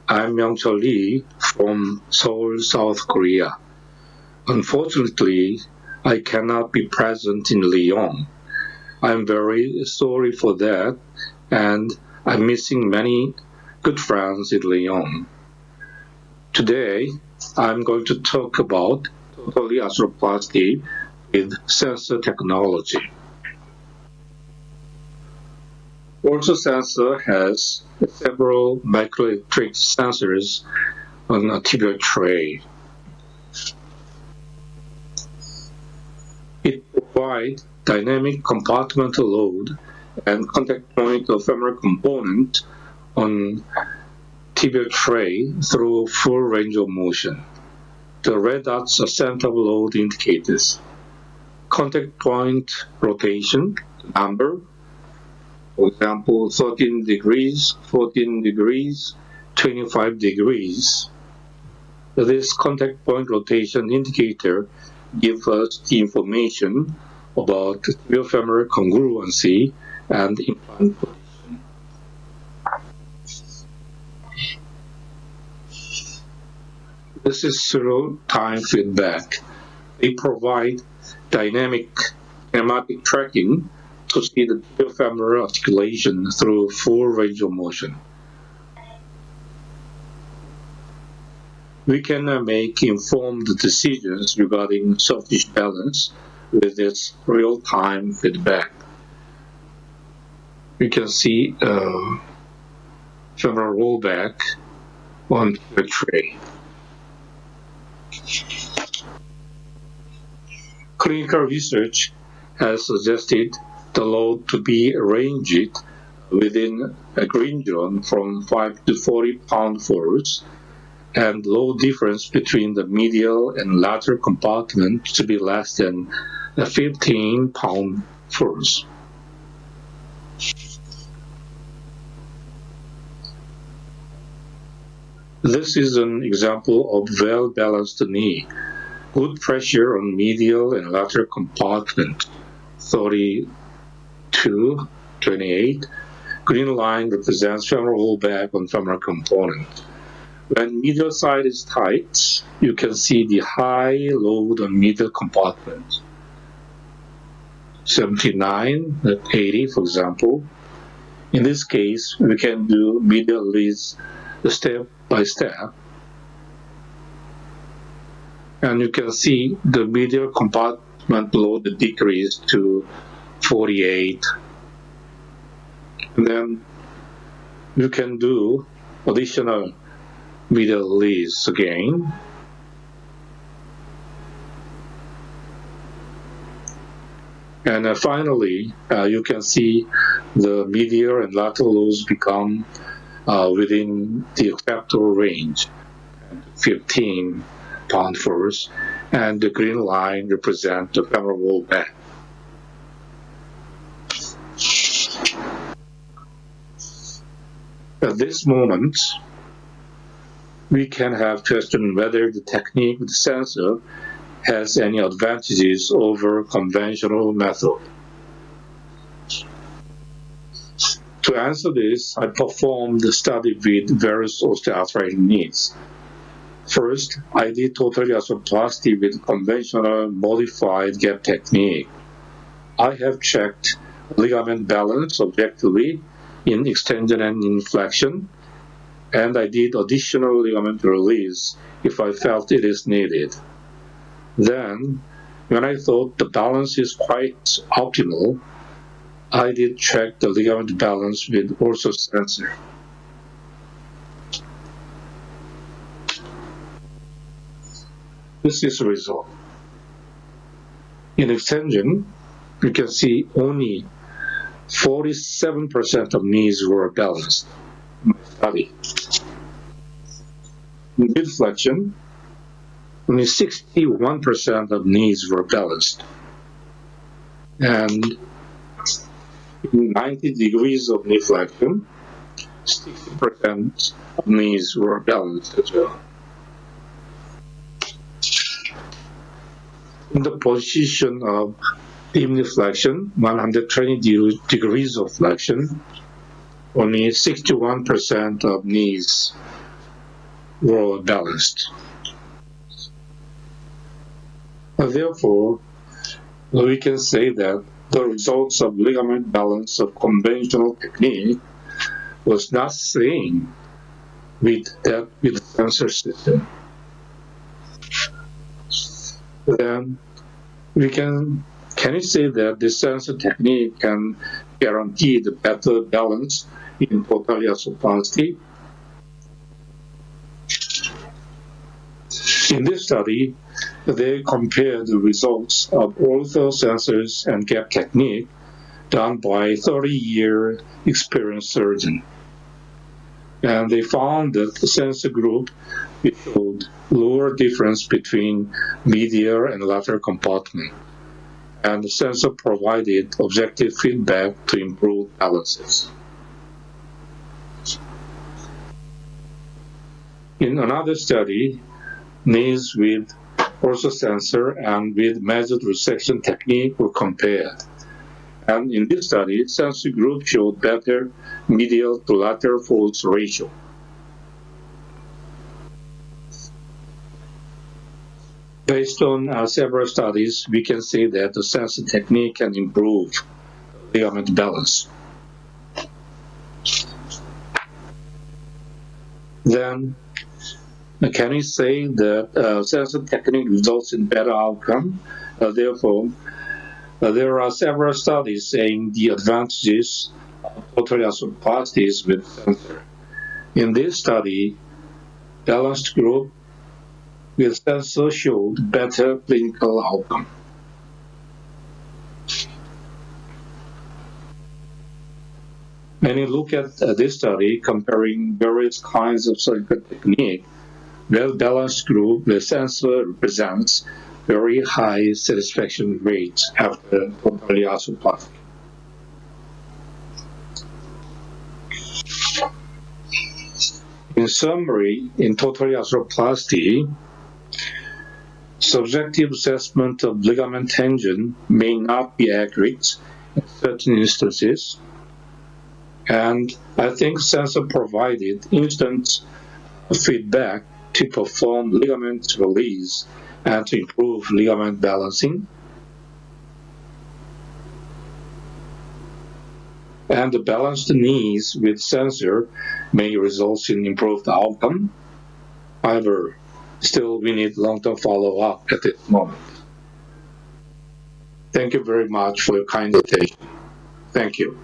I'm MCLee from Seoul, South Korea. Unfortunately, I cannot be present in Lyon. I'm very sorry for that, and I'm missing many good friends in Lyon. Today, I'm going to talk about totally arthroplasty with sensor technology. OrthoSensor has several microelectric sensors on a tibial tray. It provides dynamic compartmental load and contact point of femoral component on tibial tray through full range of motion. The red dots are center of load indicators. Contact point rotation number, for example, 13 degrees, 14 degrees, 25 degrees. This contact point rotation indicator gives us the information about tibiofemoral congruency and implant position. This is zero-time feedback. They provide dynamic kinematic tracking to see the tibiofemoral articulation through full range of motion. We can make informed decisions regarding soft tissue balance with this real-time feedback. We can see femoral rollback on the tray. Clinical research has suggested the load to be arranged within a green zone from 5 to 40 pound force, and load difference between the medial and lateral compartment to be less than 15 pound force. This is an example of well-balanced knee. Good pressure on medial and lateral compartment, 32, 28. Green line represents femoral rollback on femoral component. When medial side is tight, you can see the high load on medial compartment. 79, 80, for example. In this case, we can do medial leads step by step. And you can see the medial compartment load decrease to 48. And then you can do additional medial leads again. And finally, you can see the medial and lateral loads become within the acceptable range, 15 pound force, and the green line represents the femoral rollback. At this moment, we can have questioned whether the technique with the sensor has any advantages over conventional method. To answer this, I performed a study with various osteoarthritic knees. First, I did total arthroplasty with conventional modified gap technique. I have checked ligament balance objectively in extension and inflection, and I did additional ligament release if I felt it is needed. Then, when I thought the balance is quite optimal, I did check the ligament balance with OrthoSensor. This is the result. In extension, you can see only 47% of knees were balanced in my study. In mid-flexion, only 61% of knees were balanced. And in 90 degrees of knee flexion, 60% of knees were balanced as well. In the position of deep knee flexion, 120 degrees of flexion, only 61% of knees were balanced. Therefore, we can say that the results of ligament balance of conventional technique was not same with that with the sensor system. Then we can you say that the sensor technique can guarantee the better balance in total arthroplasty? In this study, they compared the results of OrthoSensors and gap technique done by 30-year experienced surgeon. And they found that the sensor group showed lower difference between medial and lateral compartment. And the sensor provided objective feedback to improve balances. In another study, knees with OrthoSensor and with measured resection technique were compared. And in this study, sensor group showed better medial to lateral force ratio. Based on several studies, we can say that the sensor technique can improve ligament balance. Then, can we say that sensor technique results in better outcome? Therefore, there are several studies saying the advantages of total arthroplasties with sensor. In this study, balanced group with sensor showed better clinical outcome. When you look at this study comparing various kinds of surgical technique, well-balanced group with sensor represents very high satisfaction rates after total arthroplasty. In summary, in total arthroplasty, subjective assessment of ligament tension may not be accurate in certain instances, and I think sensor provided instant feedback to perform ligament release and to improve ligament balancing. And the balanced knees with sensor may result in improved outcome. However, still we need long-term follow-up at this moment. Thank you very much for your kind attention. Thank you.